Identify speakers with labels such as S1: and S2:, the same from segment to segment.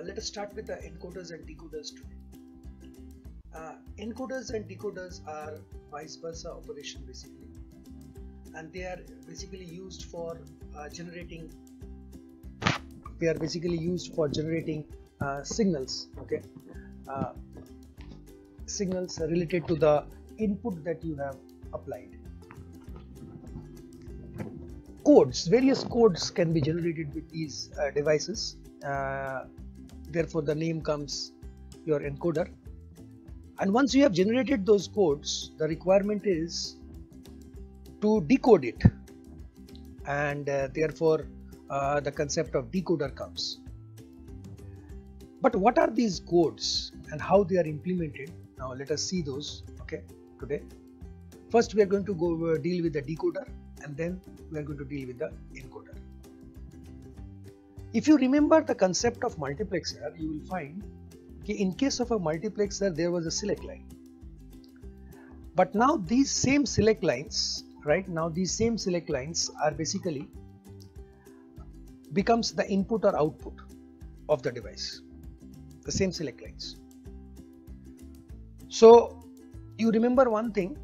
S1: Let us start with the encoders and decoders today. Encoders and decoders are vice versa operation basically, and they are basically used for generating. They are basically used for generating signals. Okay, signals related to the input that you have applied. Codes, various codes can be generated with these devices. Therefore, the name comes your encoder. And once you have generated those codes, the requirement is to decode it, and therefore the concept of decoder comes. But what are these codes and how they are implemented? Now let us see those. Okay, today. First, we are going to go deal with the decoder, and then we are going to deal with the encoder. If you remember the concept of multiplexer, you will find in case of a multiplexer there was a select line. But now these same select lines, right? Now these same select lines are basically becomes the input or output of the device. The same select lines. So you remember one thing,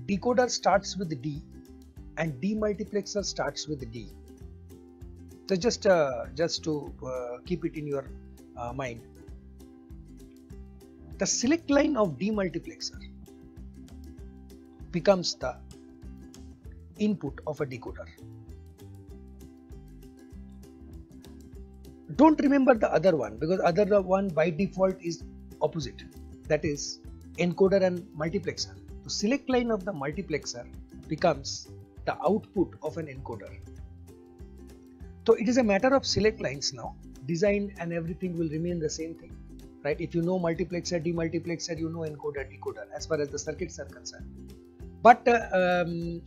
S1: decoder starts with D and demultiplexer starts with D. So just to keep it in your mind. The select line of demultiplexer becomes the input of a decoder. Don't remember the other one, because other one by default is opposite, that is encoder and multiplexer. The select line of the multiplexer becomes the output of an encoder. So it is a matter of select lines now. Design and everything will remain the same thing, right? If you know multiplexer, demultiplexer, you know encoder, decoder as far as the circuits are concerned. But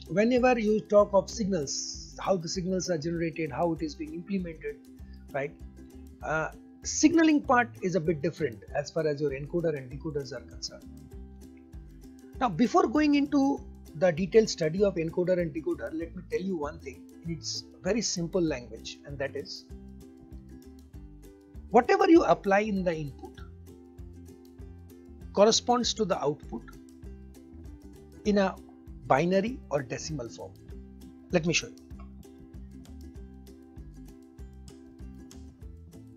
S1: whenever you talk of signals, how the signals are generated, how it is being implemented, right? Signaling part is a bit different as far as your encoder and decoders are concerned. Now, before going into the detailed study of encoder and decoder, let me tell you one thing in its very simple language, and that is whatever you apply in the input corresponds to the output in a binary or decimal form. Let me show you.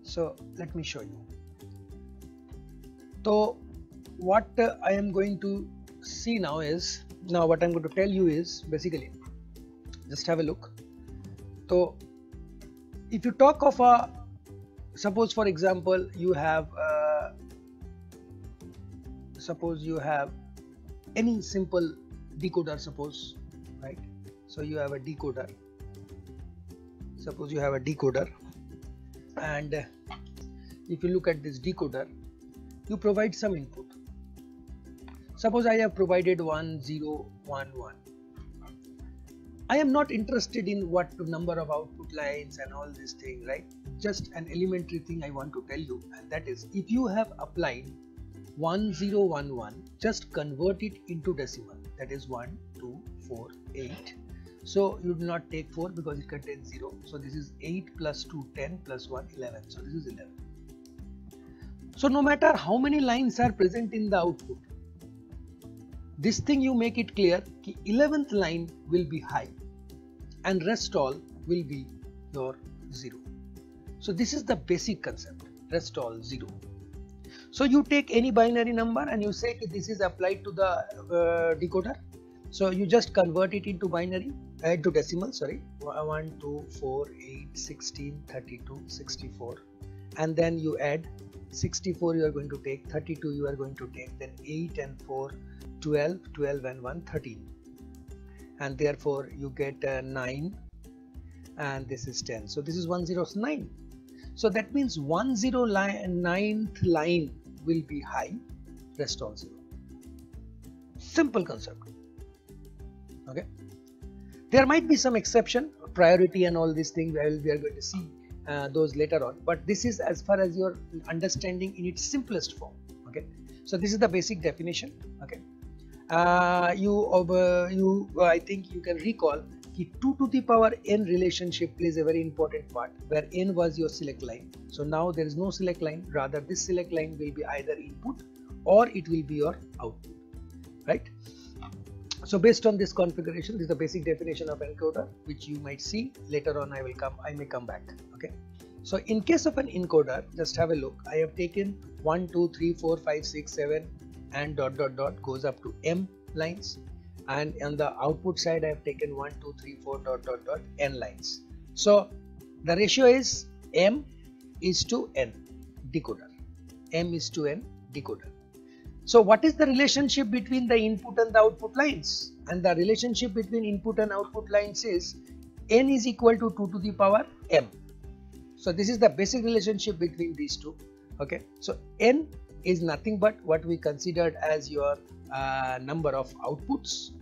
S1: So let me show you. So what I am going to see now is, what I'm going to tell you is basically, just have a look. So if you talk of a, suppose for example you have any simple decoder, suppose, right? So you have a decoder. Suppose you have a decoder, and if you look at this decoder, you provide some input. Suppose I have provided 1, 0, 1, 1. I am not interested in what number of output lines and all this thing, right? Just an elementary thing I want to tell you, and that is, if you have applied 1, 0, 1, 1, just convert it into decimal. That is 1, 2, 4, 8. So you do not take 4 because it contains 0. So this is 8 plus 2, 10 plus 1, 11. So this is 11. So no matter how many lines are present in the output, this thing you make it clear, 11th line will be high and rest all will be your 0. So this is the basic concept, rest all 0. So you take any binary number and you say this is applied to the decoder. So you just convert it into binary, into decimal, sorry, 1, 2, 4, 8, 16, 32, 64. And then you add 64 you are going to take, 32 you are going to take, then 8 and 4, 12, 12 and 1, 13. And therefore you get 9 and this is 10. So this is 109. So that means 109th line will be high, rest all 0. Simple concept. Okay. There might be some exception, priority and all these things, we are going to see those later on. But this is as far as your understanding in its simplest form. Okay. So this is the basic definition. Okay. I think you can recall 2 to the power n relationship plays a very important part, where n was your select line. So now there is no select line, rather this select line will be either input or it will be your output, right? So based on this configuration, this is the basic definition of encoder, which you might see later on. I may come back. Okay. So in case of an encoder, just have a look. I have taken 1, 2, 3, 4, 5, 6, 7 and dot dot dot goes up to m lines, and on the output side I have taken 1, 2, 3, 4 dot dot dot n lines. So the ratio is m is to n decoder. M is to n decoder. So what is the relationship between the input and the output lines? And the relationship between input and output lines is n is equal to 2 to the power m. So this is the basic relationship between these two. Okay. So n is nothing but what we considered as your number of outputs,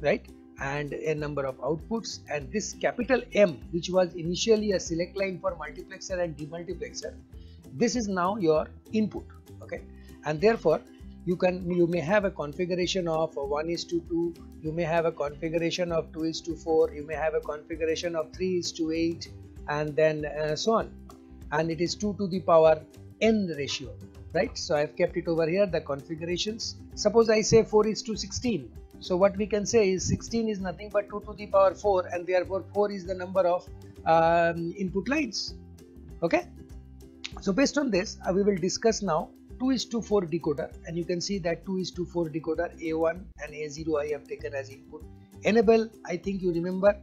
S1: right? And a number of outputs, and this capital M, which was initially a select line for multiplexer and demultiplexer, this is now your input. Okay. And therefore you may have a configuration of 1:2, you may have a configuration of 2:4, you may have a configuration of 3:8, and then so on, and it is 2 to the power n ratio, right? So I have kept it over here, the configurations. Suppose I say 4:16, so what we can say is 16 is nothing but 2 to the power 4, and therefore 4 is the number of input lines. Okay. So based on this, we will discuss now 2:4 decoder, and you can see that 2:4 decoder, A1 and A0 I have taken as input. Enable, I think you remember,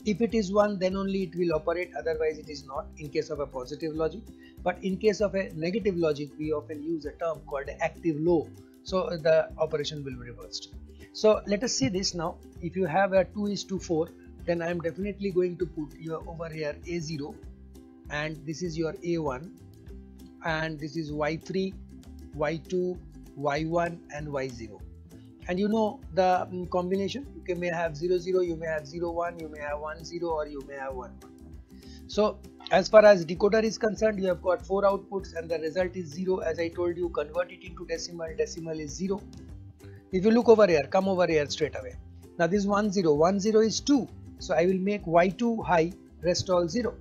S1: if it is 1 then only it will operate, otherwise it is not, in case of a positive logic. But in case of a negative logic, we often use a term called active low, so the operation will be reversed. So let us see this now. If you have a 2:4, then I am definitely going to put your over here A0, and this is your A1, and this is Y3, Y2, Y1 and Y0. And you know the combination, you may have 0, 0, you may have 0, 1, you may have 1, 0, or you may have 1, 1. So as far as decoder is concerned, you have got 4 outputs and the result is 0. As I told you, convert it into decimal, decimal is 0. If you look over here, come over here straight away. Now this is 1, 0, 1, 0 is 2. So I will make Y2 high, rest all 0.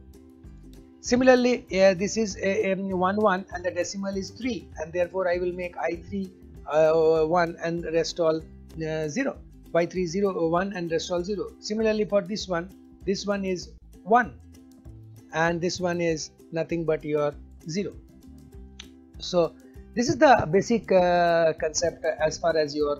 S1: Similarly, this is 1, 1 and the decimal is 3, and therefore I will make I3 1 and rest all 0. Y3 0, 1 and rest all 0. Similarly for this one is 1 and this one is nothing but your 0. So this is the basic concept as far as your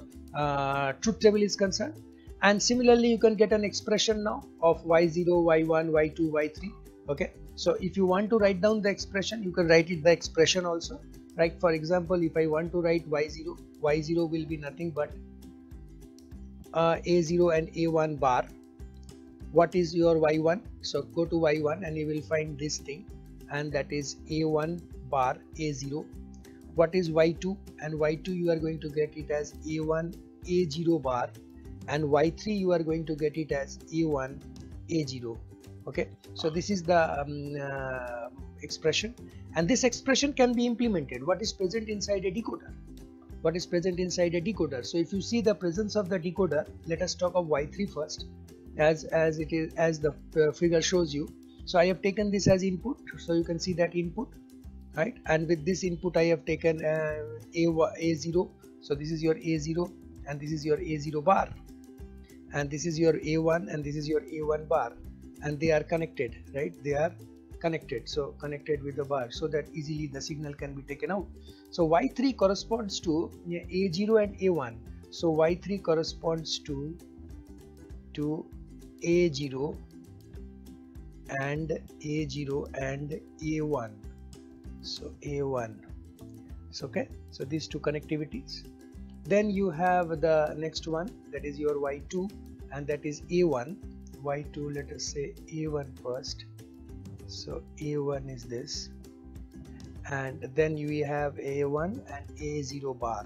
S1: truth table is concerned. And similarly you can get an expression now of Y0, Y1, Y2, Y3. Okay. So if you want to write down the expression, you can write it the expression also. Right? For example, if I want to write Y0, Y0 will be nothing but A0 and A1 bar. What is your Y1? So go to Y1 and you will find this thing, and that is A1 bar A0. What is Y2? And Y2 you are going to get it as A1 A0 bar, and Y3 you are going to get it as A1 A0. Okay, so this is the expression, and this expression can be implemented. What is present inside a decoder? What is present inside a decoder? So if you see the presence of the decoder, let us talk of Y3 first, as it is, as the figure shows you. So I have taken this as input, so you can see that input, right? And with this input I have taken A0. So this is your A0 and this is your A0 bar, and this is your A1 and this is your A1 bar, and they are connected, right? They are connected, so connected with the bar, so that easily the signal can be taken out. So Y3 corresponds to A0 and A1. So Y3 corresponds to A0 and A1. So A1. So okay, so these two connectivities. Then you have the next one, that is your Y2, and that is A1. Y2, let us say A1 first. So A1 is this, and then we have A1 and A0 bar.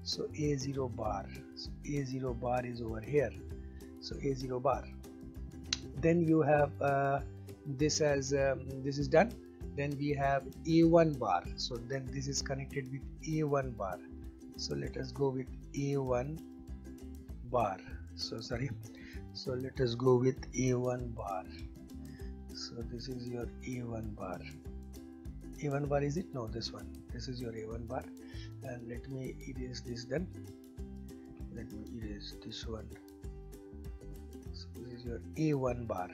S1: So A0 bar. So A0 bar is over here. So A0 bar. Then you have this as this is done. Then we have A1 bar. So then this is connected with A1 bar. So let us go with A1 bar. So sorry. So let us go with A1 bar. So this is your A1 bar. A1 bar, is it? No, this one. This is your A1 bar. And let me erase this then. Let me erase this one. So this is your A1 bar.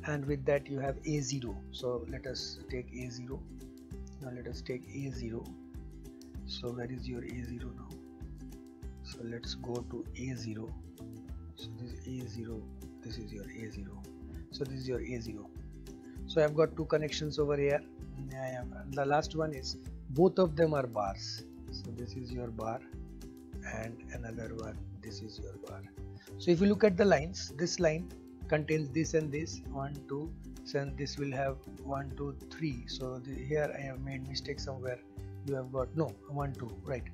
S1: And with that you have A0. So let us take A0. Now let us take A0. So where is your A0 now? So let's go to A0. So this is A0. This is your A0. So this is your A0. So I've got two connections over here. The last one is both of them are bars. So this is your bar and another one, this is your bar. So if you look at the lines, this line contains this and this 1 2, so this will have 1 2 3. So here I have made mistake somewhere. You have got 1 2, right?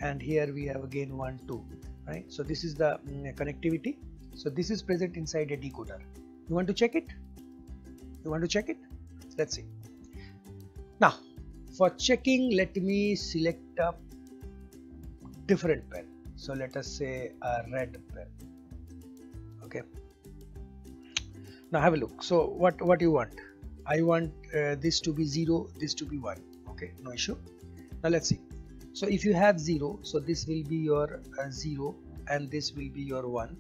S1: And here we have again 1 2, right? So this is the connectivity. So this is present inside a decoder. You want to check it? You want to check it? Let's see. Now for checking, let me select a different pen. So let us say a red pen. Okay. Now have a look. So what you want? I want this to be 0, this to be 1. Okay, no issue. Now let's see. So if you have 0, so this will be your 0 and this will be your 1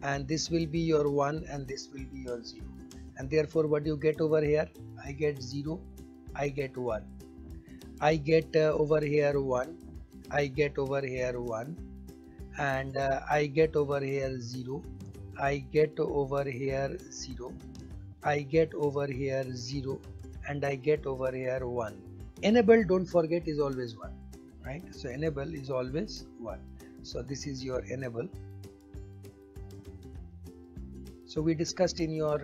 S1: and this will be your 1 and this will be your 0, and therefore what you get over here, I get 0, I get 1, I get over here 1, I get over here 1, and I get over here 0, I get over here 0, I get over here 0, and I get over here 1. Enable, don't forget, is always 1, right? So enable is always 1. So this is your enable. So we discussed in your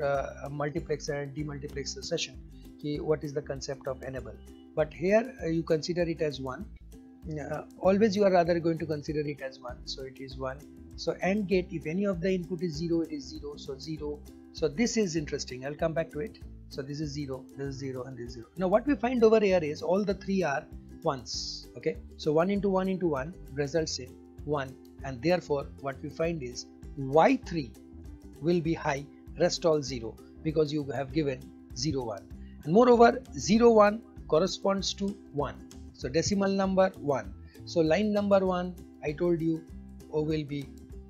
S1: multiplexer and demultiplexer session what is the concept of enable, but here you consider it as 1. Always you are rather going to consider it as 1, so it is 1. So AND gate, if any of the input is 0, it is 0, so 0. So this is interesting, I'll come back to it. So this is 0, this is 0, and this is 0. Now what we find over here is all the three are 1s. Okay, so 1 into 1 into 1 results in 1, and therefore what we find is Y3 will be high, rest all 0, because you have given 0 1, and moreover 0 1 corresponds to 1. So decimal number 1. So line number 1, I told you, will be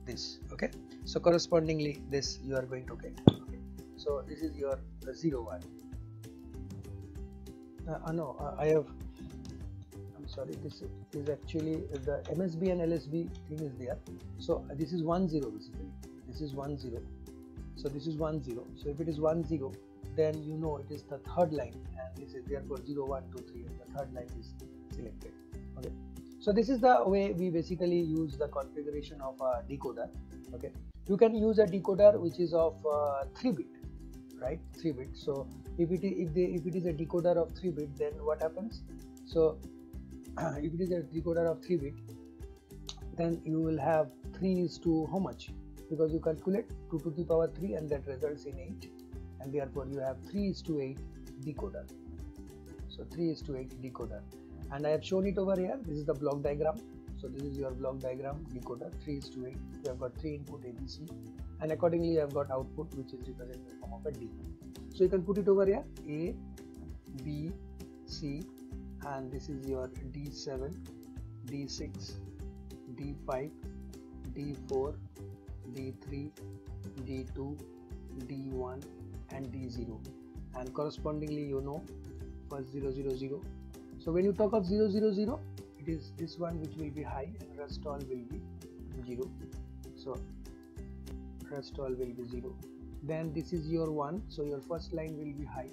S1: this. Okay, so correspondingly this you are going to get. Okay. So this is your 0 1. I'm sorry, this is actually the MSB and LSB thing is there. So this is 1 0 basically. This is 1 0. So this is 1 0. So if it is 1 0, then you know it is the third line, and this is therefore 0 1 2 3, and the third line is selected. Okay. So this is the way we basically use the configuration of a decoder. Okay. You can use a decoder which is of 3-bit, right? 3-bit. So if it is a decoder of 3-bit, then what happens? So if it is a decoder of 3-bit, then you will have 3 is to how much? Because you calculate 2 to the power 3 and that results in 8, and therefore you have 3 is to 8 decoder. So 3 is to 8 decoder, and I have shown it over here. This is the block diagram. So this is your block diagram decoder. 3 is to 8. You have got 3 input ABC, and accordingly you have got output which is represented in the form of a D. So you can put it over here, A, B, C, and this is your D7, D6, D5, D4, D3, D2, D1, and D0, and correspondingly you know first 0 0 0. So when you talk of 0 0 0, it is this one which will be high and rest all will be 0. So rest all will be 0. Then this is your 1, so your first line will be high,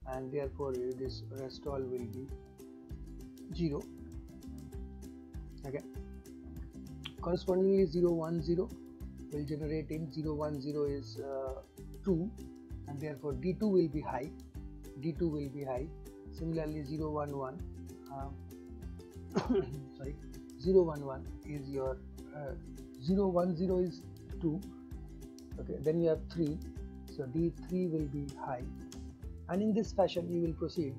S1: and therefore this rest all will be 0. Okay. Correspondingly 0 1 0 will generate in 0 1 0 is 2, and therefore D2 will be high. D2 will be high. Similarly 0 1 1 sorry, 0 1 1 is your 0 1 0 is 2. Okay, then you have 3, so D3 will be high, and in this fashion you will proceed,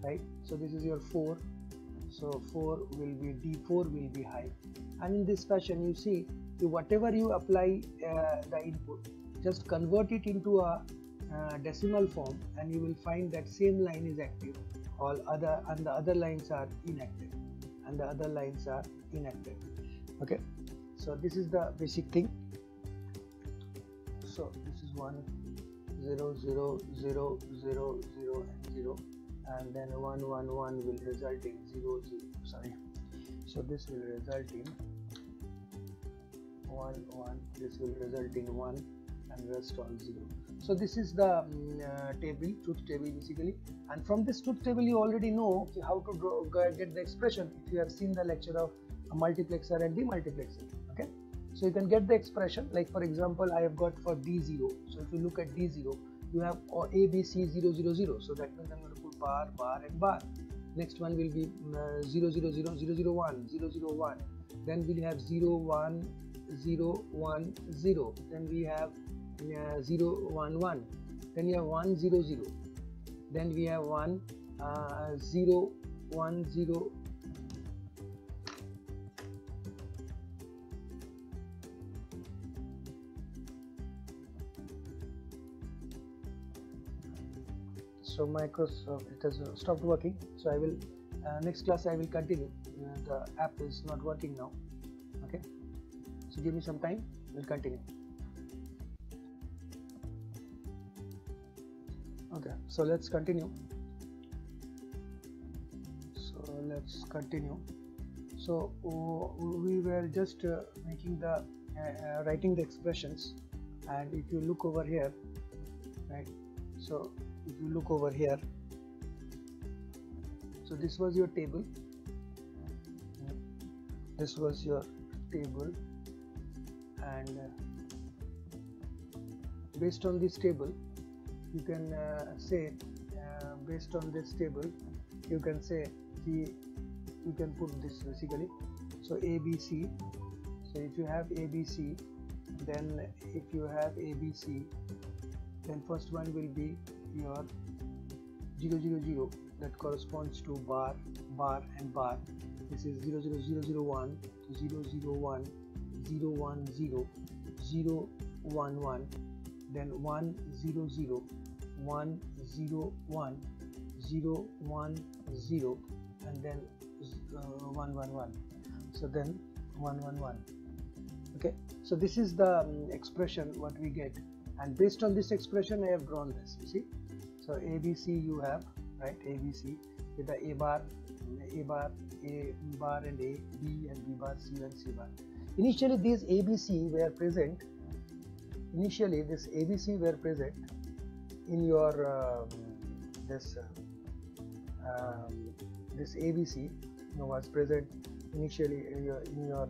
S1: right? So this is your 4, so 4 will be D4 will be high, and in this fashion you see whatever you apply the input, just convert it into a decimal form, and you will find that same line is active, all other and the other lines are inactive, and the other lines are inactive. Okay, so this is the basic thing. So this is 1 0 0 0 0 0 and 0, and then 1 1 1 will result in 0 0. Sorry, so this will result in 1 1, this will result in 1, and rest all 0. So this is the truth table basically, and from this truth table you already know how to get the expression if you have seen the lecture of a multiplexer and demultiplexer. Okay, so you can get the expression, like for example I have got for D0. So if you look at D0, you have A, B, C, 0 0 0, so that means I'm going to put bar, bar and bar. Next one will be 0 0 0 0 0 1 0 0 1, then we'll have 0 1 0 1 0, then we have 0 1 1, then you have 1 0 0, then we have 1 0 1 0. So Microsoft, it has stopped working, so I will next class I will continue. The app is not working now. Okay, so give me some time, we'll continue. Okay, so let's continue. So we were just making the writing the expressions, and if you look over here, right, so if you look over here, so this was your table, and based on this table you can say, based on this table you can say you can put this basically. So ABC, so if you have ABC, then if you have ABC, then first one will be your 0 0 0, that corresponds to bar, bar and bar. This is 0 0 0 0 1 to 0 0 1 0 1 0 0 1 1, then 1 0 0 1 0 1 0 1 0, and then 1 1 1. So then 1 1 1. Okay, so this is the expression what we get, and based on this expression I have drawn this. You see, so ABC you have, right, ABC with the A bar and A, B and B bar, C and C bar. Initially these ABC were present. Initially this ABC were present in your this ABC was present initially in your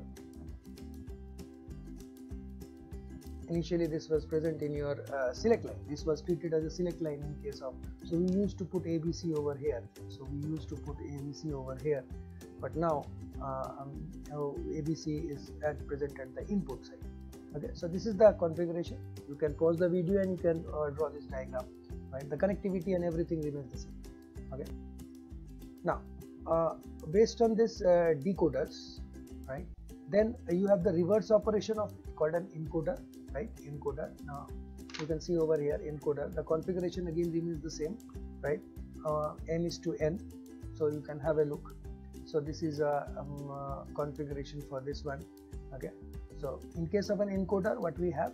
S1: initially this was present in your select line. This was treated as a select line in case of, so we used to put ABC over here, but now ABC is present at the input side. Okay, so this is the configuration. You can pause the video and you can draw this diagram, right? The connectivity and everything remains the same. Okay, now based on this decoders, right, then you have the reverse operation of it called an encoder, right? Encoder. Now you can see over here encoder, the configuration again remains the same, right? N is to N, so you can have a look. So this is a configuration for this one. Okay, so in case of an encoder, what we have,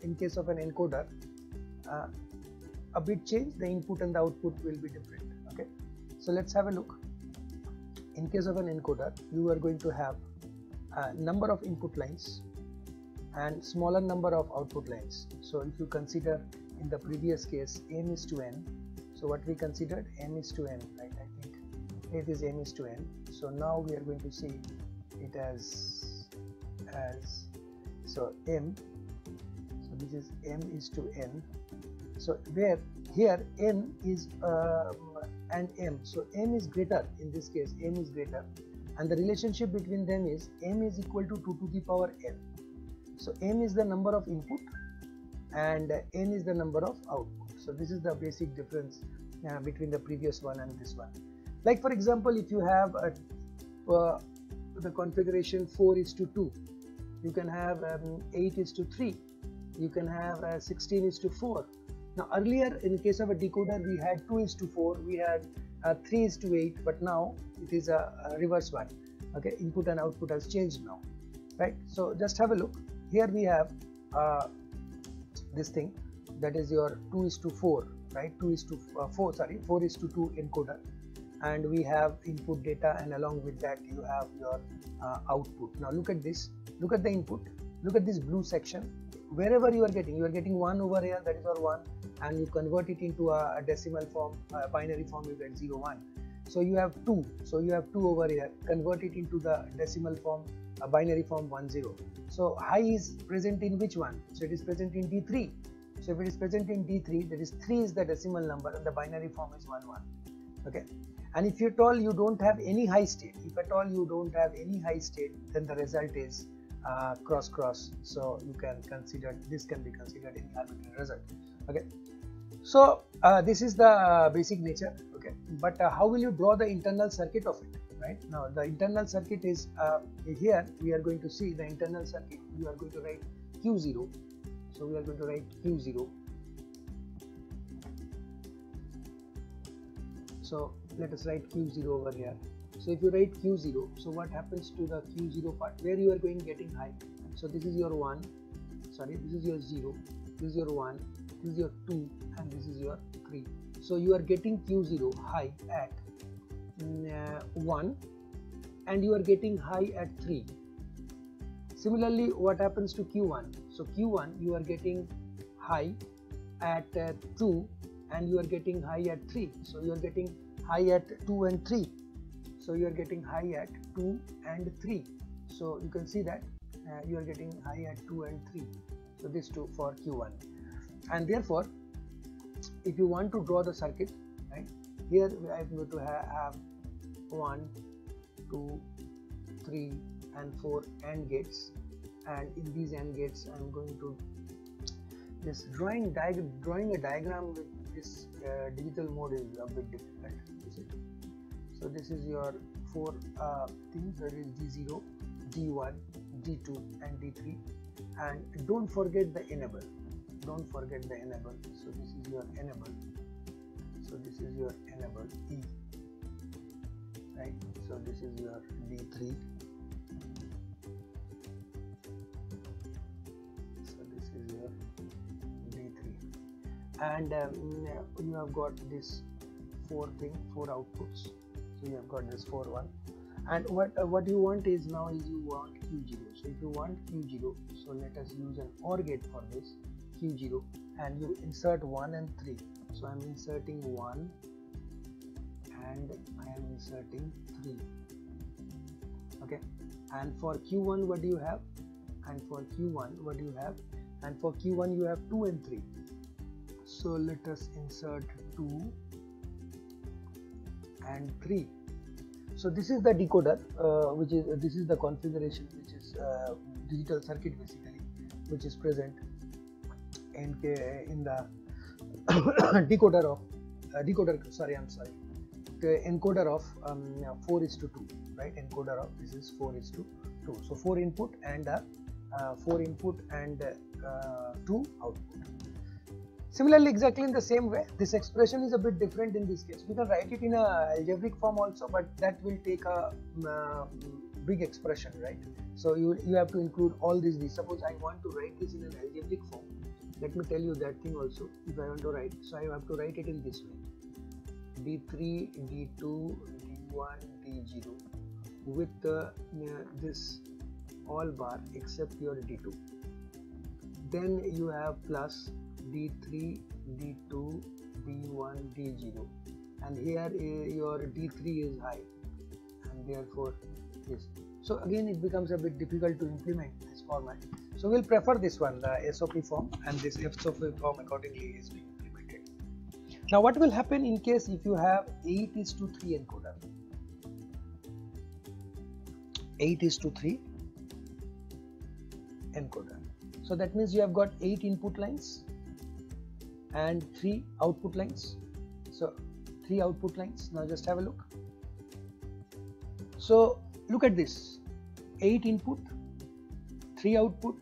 S1: in case of an encoder, a bit change, the input and the output will be different. Okay, so let's have a look. In case of an encoder, you are going to have a number of input lines and smaller number of output lines. So if you consider in the previous case M is to N, so what we considered M is to N, right? I think it is M is to N. So now we are going to see it as so M, so this is M is to N. So where here N is and M, so M is greater, in this case M is greater, and the relationship between them is M is equal to 2 to the power N. So M is the number of input and N is the number of output. So this is the basic difference between the previous one and this one. Like for example, if you have the configuration 4 is to 2, you can have 8 is to 3, you can have 16:4. Now earlier in case of a decoder we had 2:4, we had 3:8, but now it is a reverse one. Okay, input and output has changed now, right? So just have a look. Here we have this thing, that is your 2:4, right? 4 sorry, 4:2 encoder, and we have input data, and along with that you have your output. Now look at this, look at the input, look at this blue section. Wherever you are getting 1 over here, that is your 1, and you convert it into a decimal form, binary form, you get 0, 1. So you have 2, so you have 2 over here, convert it into the decimal form, binary form 1, 0. So high is present in which one? So it is present in D3. So if it is present in D3, that is 3 is the decimal number and the binary form is 1, 1. Okay. And if at all you don't have any high state, then the result is cross. So you can consider, this can be considered any arbitrary result. Okay. So this is the basic nature. Okay. But how will you draw the internal circuit of it? Right now the internal circuit is here. We are going to see the internal circuit. You are going to write Q0. So we are going to write Q0. So let us write Q0 over here. So if you write Q0, so what happens to the Q0 part? Where you are getting high. So this is your 1, sorry, this is your 0, this is your 1, this is your 2, and this is your 3. So you are getting Q0 high at 1, and you are getting high at 3. Similarly, what happens to Q1? So Q1 you are getting high at 2, and you are getting high at 3. So you are getting high at 2 and 3. So you are getting high at 2 and 3. So you can see that you are getting high at 2 and 3. So this 2 for Q1. And therefore, if you want to draw the circuit, right, here I am going to have 1, 2, 3 and 4 AND gates, and in these AND gates I am going to this drawing a diagram with this digital mode is a bit difficult. So this is your 4 things, that is D0, D1, D2 and D3, and don't forget the enable. So this is your enable. So this is your enable E, right? So this is your D3. So this is your D3, and you have got this 4 outputs. So you have got this 4, 1, and what you want is now is you want Q0. So if you want Q0, so let us use an OR gate for this Q0, and you insert 1 and 3. So I am inserting 1 and I am inserting 3. Okay, and for Q1 what do you have? And for Q1 what do you have? And for Q1 you have 2 and 3. So let us insert 2 and 3. So this is the decoder, this is the configuration, which is digital circuit basically, which is present in the encoder of 4:2, right? Encoder of this is 4:2. So 4 input and 2 output. Similarly, exactly in the same way, this expression is a bit different in this case. We can write it in a algebraic form also, but that will take a big expression, right? So you have to include all these. Suppose I want to write this in an algebraic form. Let me tell you that thing also. If I want to write, so I have to write it in this way: D3, D2, D1, D0 with this all bar except your D2. Then you have plus D3, D2, D1, D0, and here your D3 is high, and therefore this. So again it becomes a bit difficult to implement this format. So we'll prefer this one, the SOP form, and this SOP form accordingly is being implemented. Now what will happen in case if you have 8:3 encoder? 8:3 encoder. So that means you have got 8 input lines and 3 output lines. So 3 output lines. Now just have a look. So look at this: 8 input, 3 output,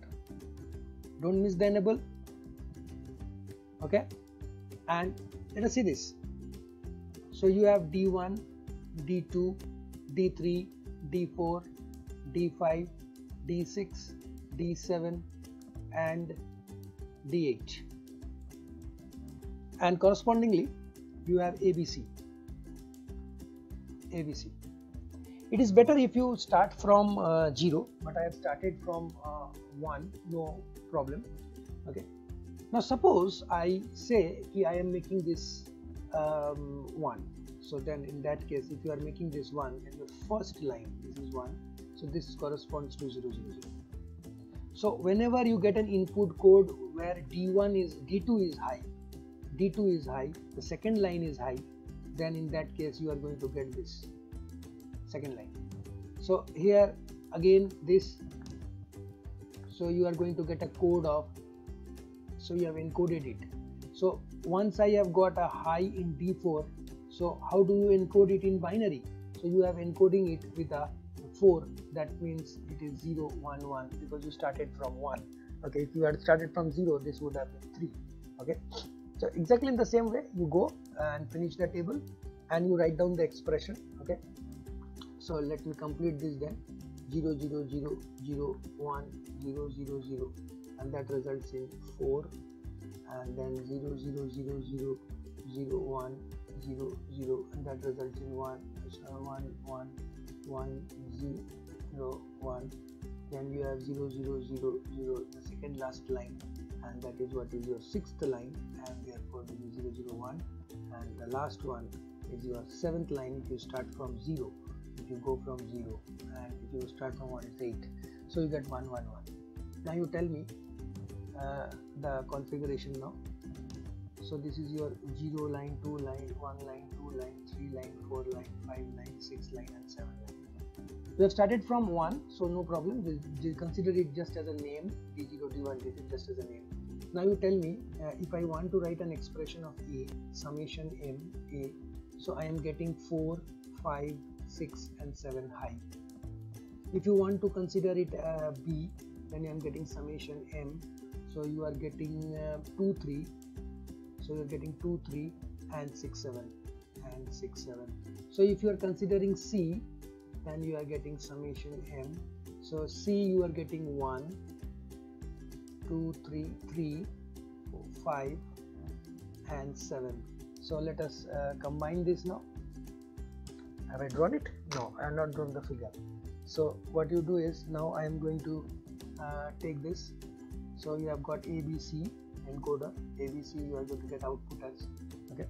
S1: Don't miss the enable. Okay, and let us see this. So you have D1, D2, D3, D4, D5, D6, D7 and D8, and correspondingly you have ABC. It is better if you start from 0, but I have started from 1, no problem. Okay, now suppose I say I am making this 1. So then in that case, if you are making this 1 in the first line, this is 1, so this corresponds to 0, 0, 0. So whenever you get an input code where D2 is high, the second line is high, then in that case you are going to get this second line. So here again this, so you are going to get a code of, so you have encoded it. So once I have got a high in D4, so how do you encode it in binary? So you have encoding it with a 4, that means it is 0, 1, 1, because you started from 1. Okay, if you had started from 0, this would have been 3. Okay, so exactly in the same way you go and finish the table and you write down the expression. Okay, so let me complete this then. 0, 0, 0, 0, 1, 0, 0, 0, and that results in 4, and then 0, 0, 0, 0, 0, 1, 0, 0, and that results in 1, 1, 1, 1, 0, 1, then you have 0, 0, 0, 0, the second last line, and that is what is your 6th line, and therefore this is 0, 0, 1, and the last one is your 7th line if you start from 0, if you go from 0, and if you start from 1 it's 8, so you get 1, 1, 1. Now you tell me the configuration now. So this is your 0 line, 2 line, 1 line, 2 line, 3 line, 4 line, 5 line, 6 line and 7 line. We have started from 1, so no problem, we'll consider it just as a name. D0, D1, this is just as a name. Now you tell me if I want to write an expression of A, summation M, A, so I am getting 4, 5, 6 and 7 high. If you want to consider it B, then I am getting summation M, so you are getting 2, 3, so you are getting 2, 3 and 6, 7 and 6, 7. So if you are considering C, then you are getting summation M, so C you are getting 1, 2, 3, 3, 4, 5 and 7. So let us combine this now. Have I drawn it? No, I have not drawn the figure. So what you do is, now I am going to take this. So you have got ABC encoder, ABC you are going to get output as, okay,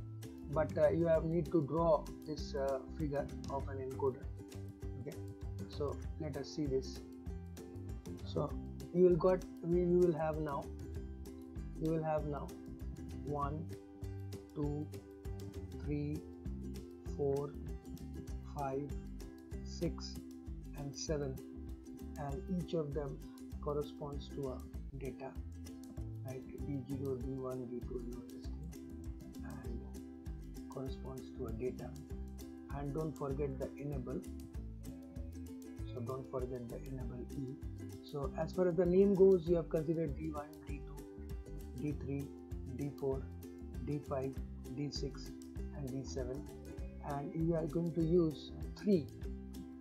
S1: but you need to draw this figure of an encoder. Okay, so let us see this. So you will have now 1, 2, 3, 4, 5, 6 and 7, and each of them corresponds to a data, like D0, D1, D2, and corresponds to a data. And don't forget the enable, so don't forget the enable E. So as far as the name goes, you have considered D1, D2, D3, D4, D5, D6 and D7, and you are going to use 3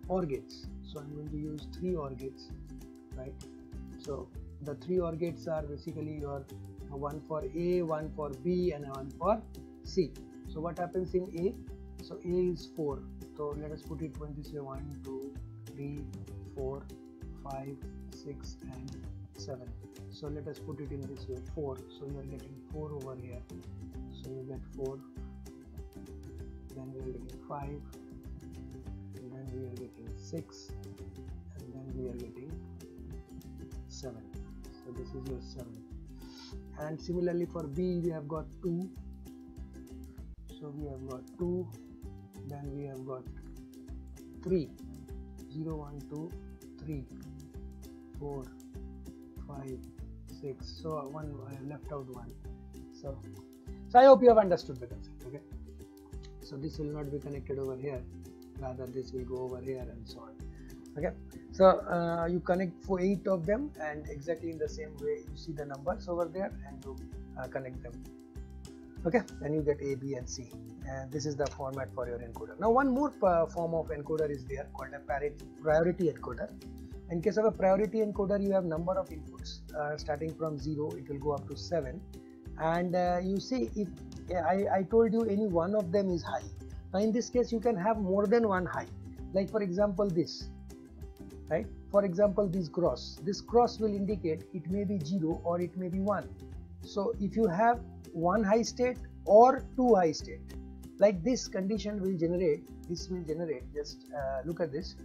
S1: OR gates. So I'm going to use 3 OR gates, right? So the 3 OR gates are basically your one for A, one for B and one for C. So what happens in A? So A is 4, so let us put it when this way: 1, 2, 3, 4, 5, 6 and 7. So let us put it in this way: 4, so you are getting 4 over here, so you get 4, then we are getting 5, and then we are getting 6, and then we are getting 7. So this is your 7. And similarly for B, we have got 2, so we have got 2, then we have got 3, 0, 1, 2, 3, 4, 5, 6, so one I left out 1. So I hope you have understood the concept. Okay, so this will not be connected over here, rather this will go over here and so on. Okay, so you connect for 8 of them, and exactly in the same way you see the numbers over there, and you connect them. Okay, and you get A, B and C, and this is the format for your encoder. Now one more form of encoder is there called a priority encoder. In case of a priority encoder, you have number of inputs starting from 0, it will go up to 7, and you see if I told you any one of them is high. Now in this case you can have more than one high, like for example this, right? For example this cross will indicate it may be 0 or it may be 1. So if you have one high state or two high state, like this condition will generate, just look at this.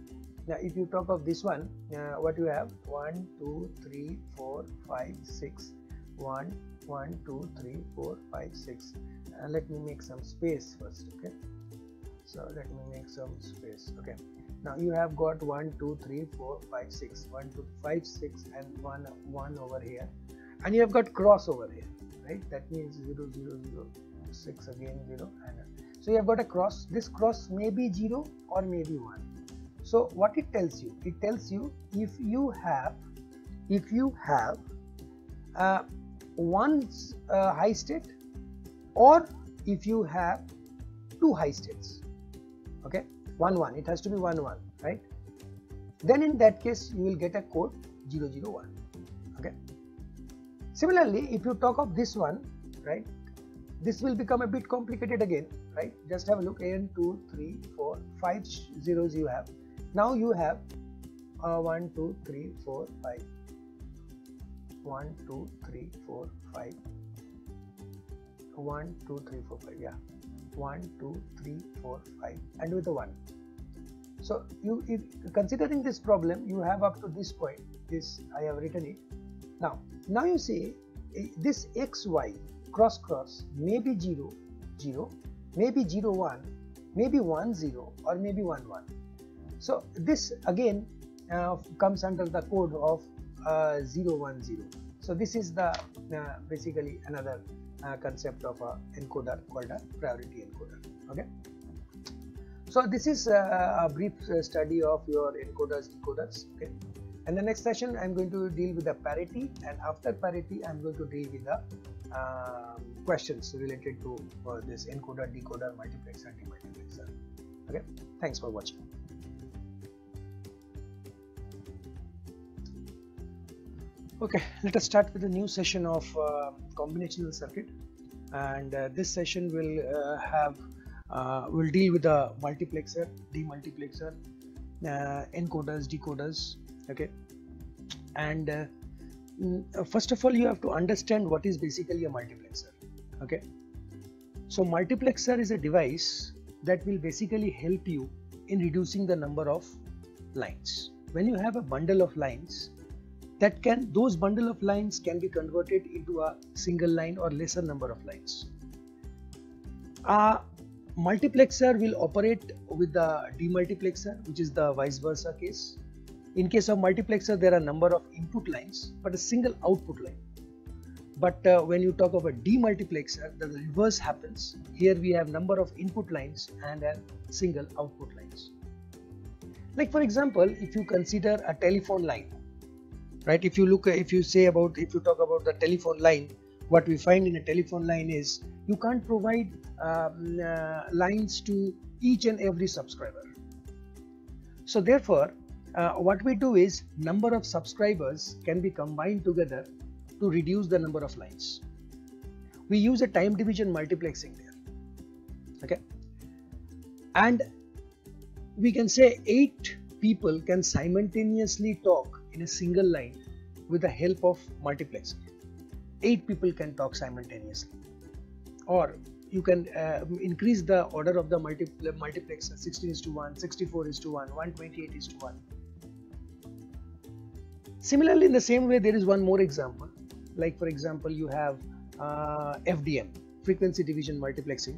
S1: Now if you talk of this one, what you have, 1 2 3 4 5 6, 1 1 2 3 4 5 6. Let me make some space first. Okay, so let me make some space. Okay, now you have got 1 2 3 4 5 6, 1 2 5 6 and 1 over here, and you have got cross over here, right? That means 0 0 0 6 again 0, and so you have got a cross. This cross may be 0 or may be 1. So what it tells you, if you have one high state, or if you have two high states, okay, 1 1, it has to be 1 1, right? Then in that case you will get a code 0 0 1. Okay, similarly if you talk of this one, right, this will become a bit complicated again, right? Just have a look, n 2 3 4 5 zeros you have. Now you have 1 2 3 4 5, 1 2 3 4 5, 1 2 3 4 5, yeah, 1 2 3 4 5, and with a 1. So if considering this problem, you have up to this point, this I have written it. Now you see this xy cross may be 0 0, maybe 0 1, maybe 1 0, or maybe 1 1. So this again comes under the code of 0 1 0. So this is the basically another concept of a encoder called a priority encoder. Okay, so this is a brief study of your encoders, decoders. Okay, and the next session I'm going to deal with the parity, and after parity I'm going to deal with the questions related to this encoder, decoder, multiplexer, demultiplexer. Okay, thanks for watching. Okay, let us start with a new session of combinational circuit, and this session will deal with the multiplexer, demultiplexer, encoders, decoders. Okay, and first of all you have to understand what is basically a multiplexer. Okay, so multiplexer is a device that will basically help you in reducing the number of lines. When you have a bundle of lines, those bundle of lines can be converted into a single line or lesser number of lines. A multiplexer will operate with the demultiplexer, which is the vice versa case. In case of multiplexer, there are number of input lines but a single output line. But when you talk of a demultiplexer, the reverse happens. Here we have number of input lines and a single output lines. Like for example, if you consider a telephone line, right? If you talk about the telephone line, what we find in a telephone line is you can't provide lines to each and every subscriber. So therefore, what we do is number of subscribers can be combined together to reduce the number of lines. We use a time division multiplexing there. Okay, and we can say 8 people can simultaneously talk in a single line with the help of multiplexing. 8 people can talk simultaneously, or you can increase the order of the multiplexer 16:1, 64:1, 128:1. Similarly, in the same way, there is one more example. Like for example, you have FDM, frequency division multiplexing.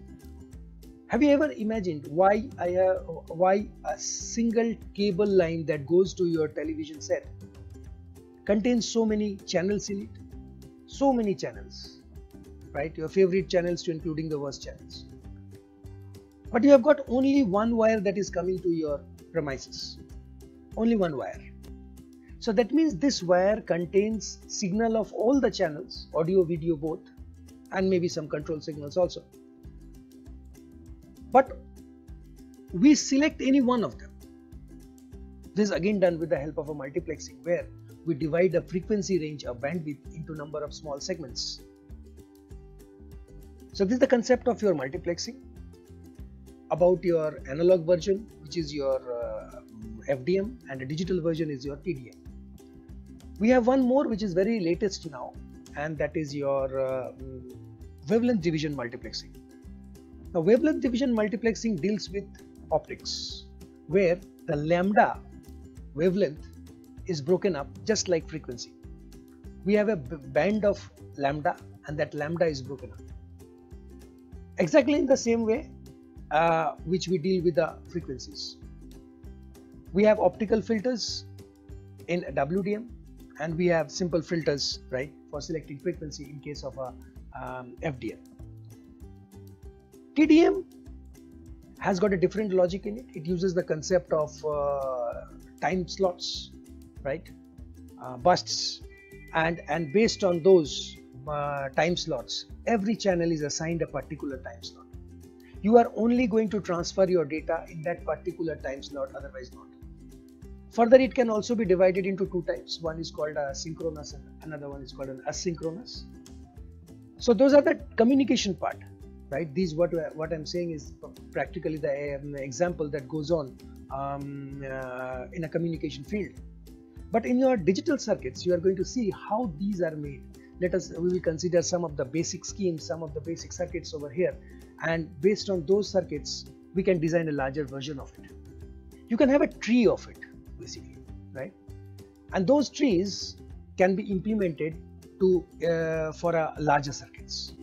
S1: Have you ever imagined why a single cable line that goes to your television set contains so many channels in it? So many channels, right? Your favorite channels to including the worst channels. But you have got only one wire that is coming to your premises. only one wire. So that means this wire contains signal of all the channels, audio, video both, and maybe some control signals also. But we select any one of them. This is again done with the help of a multiplexing, where we divide a frequency range of bandwidth into number of small segments. So this is the concept of your multiplexing. About your analog version, which is your FDM, and the digital version is your TDM. We have one more which is very latest now, and that is your wavelength division multiplexing. Now, wavelength division multiplexing deals with optics, where the lambda wavelength is broken up just like frequency. We have a band of lambda, and that lambda is broken up exactly in the same way which we deal with the frequencies. We have optical filters in WDM, and we have simple filters, right, for selecting frequency in case of a FDM. TDM has got a different logic in it. It uses the concept of time slots, right, bursts, and based on those time slots, every channel is assigned a particular time slot. You are only going to transfer your data in that particular time slot, otherwise not. Further, it can also be divided into two types. One is called a synchronous and another one is called an asynchronous. So those are the communication part, right? These what I'm saying is practically the example that goes on in a communication field. But in your digital circuits, you are going to see how these are made. We will consider some of the basic schemes, some of the basic circuits over here, and based on those circuits, we can design a larger version of it. You can have a tree of it, basically, right? And those trees can be implemented to for a larger circuits.